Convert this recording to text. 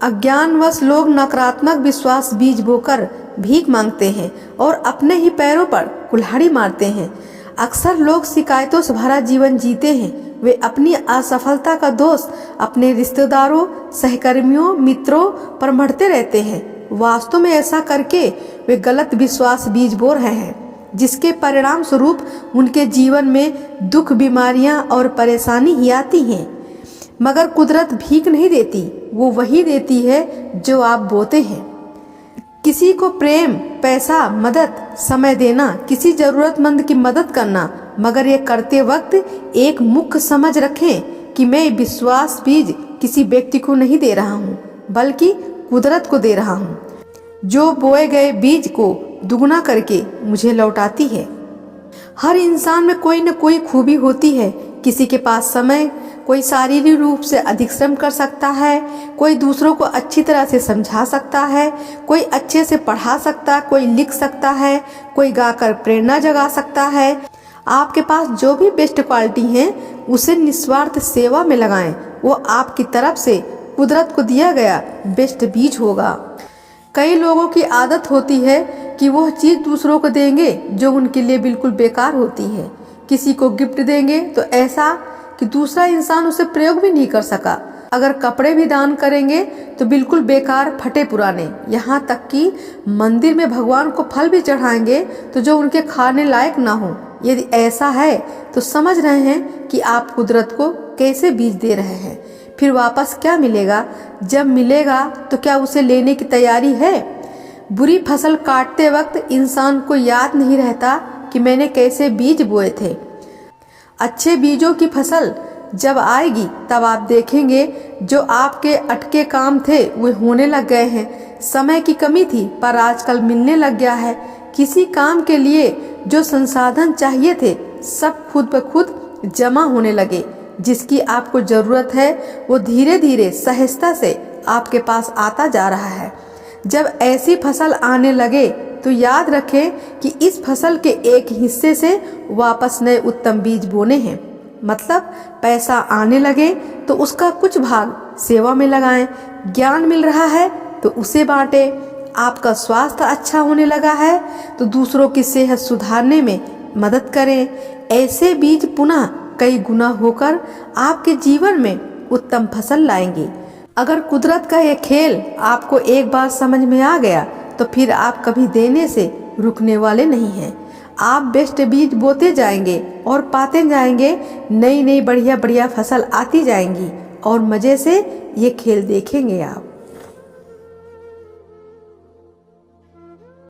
अज्ञानवश लोग नकारात्मक विश्वास बीज बोकर भीख मांगते हैं और अपने ही पैरों पर कुल्हाड़ी मारते हैं। अक्सर लोग शिकायतों से भरा जीवन जीते हैं। वे अपनी असफलता का दोष अपने रिश्तेदारों, सहकर्मियों, मित्रों पर मढ़ते रहते हैं। वास्तव में ऐसा करके वे गलत विश्वास बीज बो रहे हैं, जिसके परिणाम स्वरूप उनके जीवन में दुख, बीमारियां और परेशानी ही आती हैं। मगर कुदरत भीख नहीं देती, वो वही देती है जो आप बोते हैं। किसी को प्रेम, पैसा, मदद, समय देना, किसी जरूरतमंद की मदद करना, मगर ये करते वक्त एक मुख्य समझ रखें कि मैं विश्वास बीज किसी व्यक्ति को नहीं दे रहा हूँ, बल्कि कुदरत को दे रहा हूँ, जो बोए गए बीज को दुगना करके मुझे लौटाती है। हर इंसान में कोई न कोई खूबी होती है। किसी के पास समय, कोई शारीरिक रूप से अधिक श्रम कर सकता है, कोई दूसरों को अच्छी तरह से समझा सकता है, कोई अच्छे से पढ़ा सकता, कोई लिख सकता है, कोई गाकर प्रेरणा जगा सकता है। आपके पास जो भी बेस्ट क्वालिटी है, उसे निस्वार्थ सेवा में लगाएं। वो आपकी तरफ से कुदरत को दिया गया बेस्ट बीज होगा। कई लोगों की आदत होती है कि वह चीज़ दूसरों को देंगे जो उनके लिए बिल्कुल बेकार होती है। किसी को गिफ्ट देंगे तो ऐसा कि दूसरा इंसान उसे प्रयोग भी नहीं कर सका। अगर कपड़े भी दान करेंगे तो बिल्कुल बेकार, फटे पुराने। यहाँ तक कि मंदिर में भगवान को फल भी चढ़ाएंगे तो जो उनके खाने लायक ना हो। यदि ऐसा है तो समझ रहे हैं कि आप कुदरत को कैसे बीज दे रहे हैं। फिर वापस क्या मिलेगा? जब मिलेगा तो क्या उसे लेने की तैयारी है? बुरी फसल काटते वक्त इंसान को याद नहीं रहता कि मैंने कैसे बीज बोए थे। अच्छे बीजों की फसल जब आएगी तब आप देखेंगे जो आपके अटके काम थे वे होने लग गए हैं। समय की कमी थी पर आजकल मिलने लग गया है। किसी काम के लिए जो संसाधन चाहिए थे सब खुद ब खुद जमा होने लगे। जिसकी आपको जरूरत है वो धीरे धीरे सहजता से आपके पास आता जा रहा है। जब ऐसी फसल आने लगे तो याद रखें कि इस फसल के एक हिस्से से वापस नए उत्तम बीज बोने हैं। मतलब पैसा आने लगे तो उसका कुछ भाग सेवा में लगाएं। ज्ञान मिल रहा है तो उसे बांटें। आपका स्वास्थ्य अच्छा होने लगा है तो दूसरों की सेहत सुधारने में मदद करें। ऐसे बीज पुनः कई गुना होकर आपके जीवन में उत्तम फसल लाएंगे। अगर कुदरत का ये खेल आपको एक बार समझ में आ गया तो फिर आप कभी देने से रुकने वाले नहीं हैं। आप बेस्ट बीज बोते जाएंगे और पाते जाएंगे। नई नई बढ़िया बढ़िया फसल आती जाएंगी और मज़े से ये खेल देखेंगे आप।